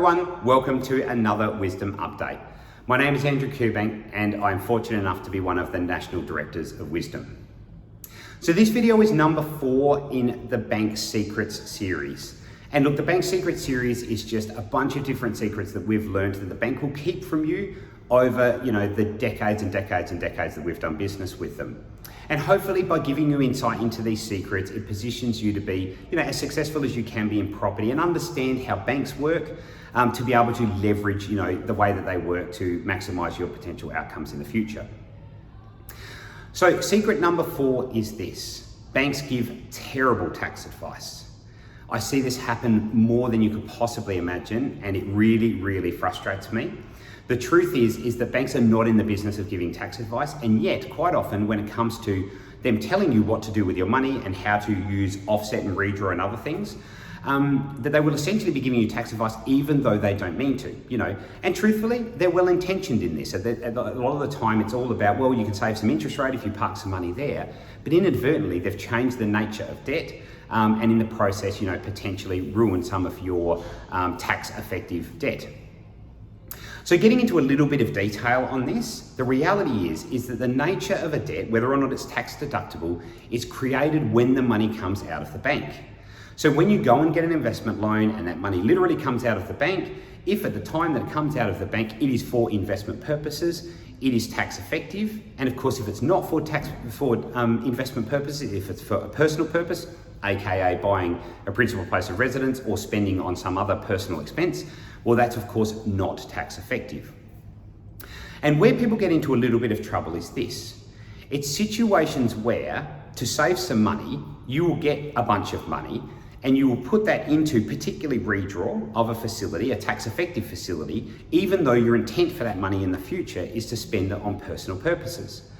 everyone, welcome to another WiZDOM update. My name is Andrew Kubank and I'm fortunate enough to be one of the National Directors of WiZDOM. So this video is number 4 in the Bank Secrets series. And look, the Bank Secrets series is just a bunch of different secrets that we've learned that the bank will keep from you over, the decades and decades and decades that we've done business with them. And hopefully by giving you insight into these secrets, it positions you to be, as successful as you can be in property and understand how banks work to be able to leverage, the way that they work to maximize your potential outcomes in the future. So secret number 4 is this: banks give terrible tax advice. I see this happen more than you could possibly imagine, and it really, really frustrates me. The truth is that banks are not in the business of giving tax advice, and yet quite often when it comes to them telling you what to do with your money and how to use offset and redraw and other things, that they will essentially be giving you tax advice even though they don't mean to, And truthfully, they're well intentioned in this. A lot of the time it's all about, well, you can save some interest rate if you park some money there, but inadvertently they've changed the nature of debt and in the process, potentially ruin some of your tax effective debt. So getting into a little bit of detail on this, the reality is that the nature of a debt, whether or not it's tax deductible, is created when the money comes out of the bank. So when you go and get an investment loan and that money literally comes out of the bank, if at the time that it comes out of the bank, it is for investment purposes, it is tax effective. And of course, if it's not for investment purposes, if it's for a personal purpose, AKA buying a principal place of residence or spending on some other personal expense, well, that's of course not tax effective. And where people get into a little bit of trouble is this: it's situations where, to save some money, you will get a bunch of money and you will put that into particularly redraw of a facility, a tax effective facility, even though your intent for that money in the future is to spend it on personal purposes.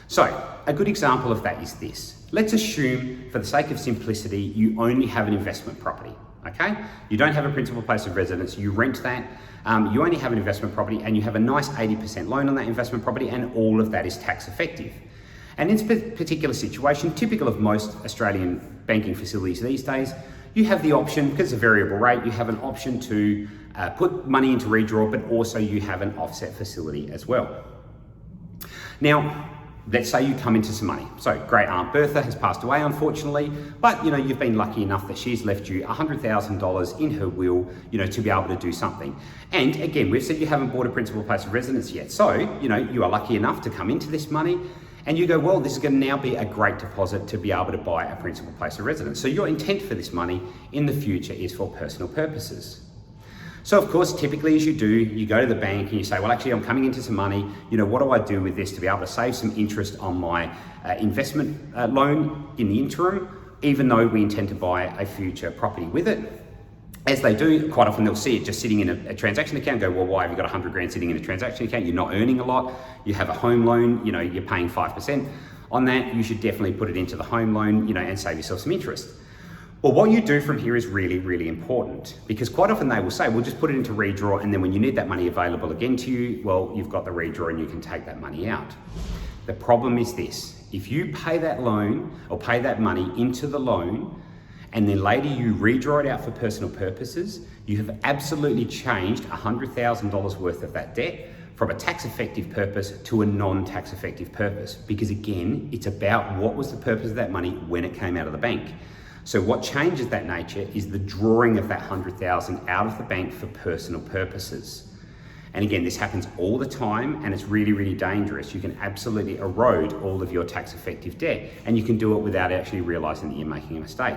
So a good example of that is this. Let's assume, for the sake of simplicity, you only have an investment property, okay? You don't have a principal place of residence, you rent that, you only have an investment property and you have a nice 80% loan on that investment property, and all of that is tax effective. And in this particular situation, typical of most Australian banking facilities these days, you have the option, because it's a variable rate, you have an option to put money into redraw, but also you have an offset facility as well. Now, let's say you come into some money. So great Aunt Bertha has passed away, unfortunately, but you've been lucky enough that she's left you $100,000 in her will, to be able to do something. And again, we've said you haven't bought a principal place of residence yet. So, you are lucky enough to come into this money and you go, well, this is going to now be a great deposit to be able to buy a principal place of residence. So your intent for this money in the future is for personal purposes. So of course, typically as you do, you go to the bank and you say, well, actually I'm coming into some money, what do I do with this to be able to save some interest on my investment loan in the interim, even though we intend to buy a future property with it? As they do, quite often they'll see it just sitting in a transaction account, go, well, why have you got 100 grand sitting in a transaction account? You're not earning a lot, you have a home loan, you're paying 5% on that, you should definitely put it into the home loan, and save yourself some interest. Well, what you do from here is really, really important, because quite often they will say, well, just put it into redraw, and then when you need that money available again to you, well, you've got the redraw and you can take that money out. The problem is this: if you pay that loan or pay that money into the loan, and then later you redraw it out for personal purposes, you have absolutely changed $100,000 worth of that debt from a tax effective purpose to a non-tax effective purpose. Because again, it's about what was the purpose of that money when it came out of the bank. So what changes that nature is the drawing of that $100,000 out of the bank for personal purposes. And again, this happens all the time and it's really, really dangerous. You can absolutely erode all of your tax effective debt, and you can do it without actually realizing that you're making a mistake.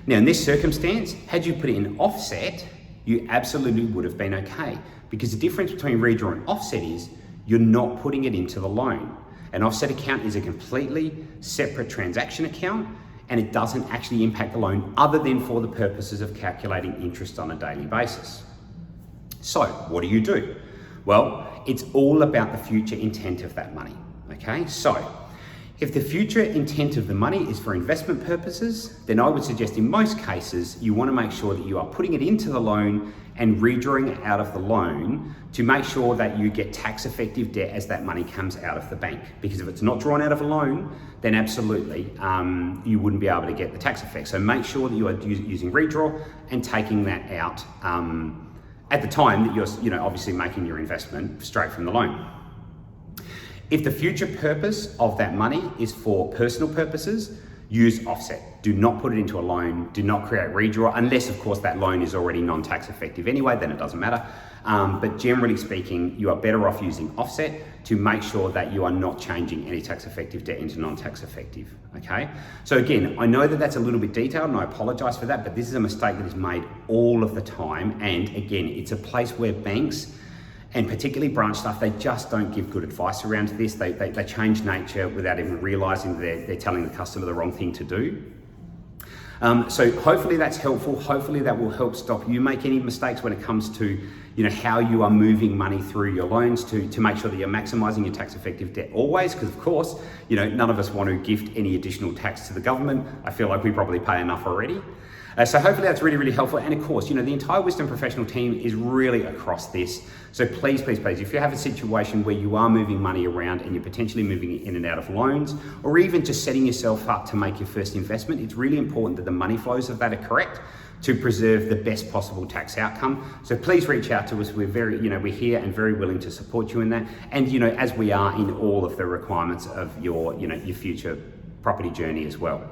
Now, in this circumstance, had you put it in offset, you absolutely would have been okay, because the difference between redraw and offset is you're not putting it into the loan. An offset account is a completely separate transaction account, and it doesn't actually impact the loan other than for the purposes of calculating interest on a daily basis. So what do? Well, it's all about the future intent of that money, okay? So if the future intent of the money is for investment purposes, then I would suggest in most cases, you want to make sure that you are putting it into the loan and redrawing it out of the loan to make sure that you get tax effective debt as that money comes out of the bank. Because if it's not drawn out of a loan, then absolutely you wouldn't be able to get the tax effect. So make sure that you are using redraw and taking that out at the time that you're, obviously making your investment straight from the loan. If the future purpose of that money is for personal purposes, use offset. Do not put it into a loan. Do not create redraw, unless of course that loan is already non-tax effective anyway, then it doesn't matter. But generally speaking, you are better off using offset to make sure that you are not changing any tax effective debt into non-tax effective, okay? So again, I know that that's a little bit detailed and I apologize for that, but this is a mistake that is made all of the time. And again, it's a place where banks, and particularly branch staff, they just don't give good advice around this. They change nature without even realizing that they're telling the customer the wrong thing to do. So hopefully that's helpful. Hopefully that will help stop you make any mistakes when it comes to how you are moving money through your loans to make sure that you're maximizing your tax effective debt always, because of course, none of us want to gift any additional tax to the government. I feel like we probably pay enough already. So hopefully that's really, really helpful. And of course, the entire WiZDOM professional team is really across this. So please, please, please, if you have a situation where you are moving money around and you're potentially moving it in and out of loans, or even just setting yourself up to make your first investment, it's really important that the money flows of that are correct to preserve the best possible tax outcome. So please reach out to us. We're we're here and very willing to support you in that. And, as we are in all of the requirements of your future property journey as well.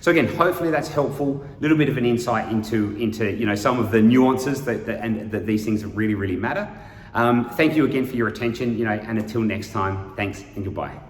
So again, hopefully that's helpful. A little bit of an insight into some of the nuances that these things really, really matter. Thank you again for your attention, and until next time, thanks and goodbye.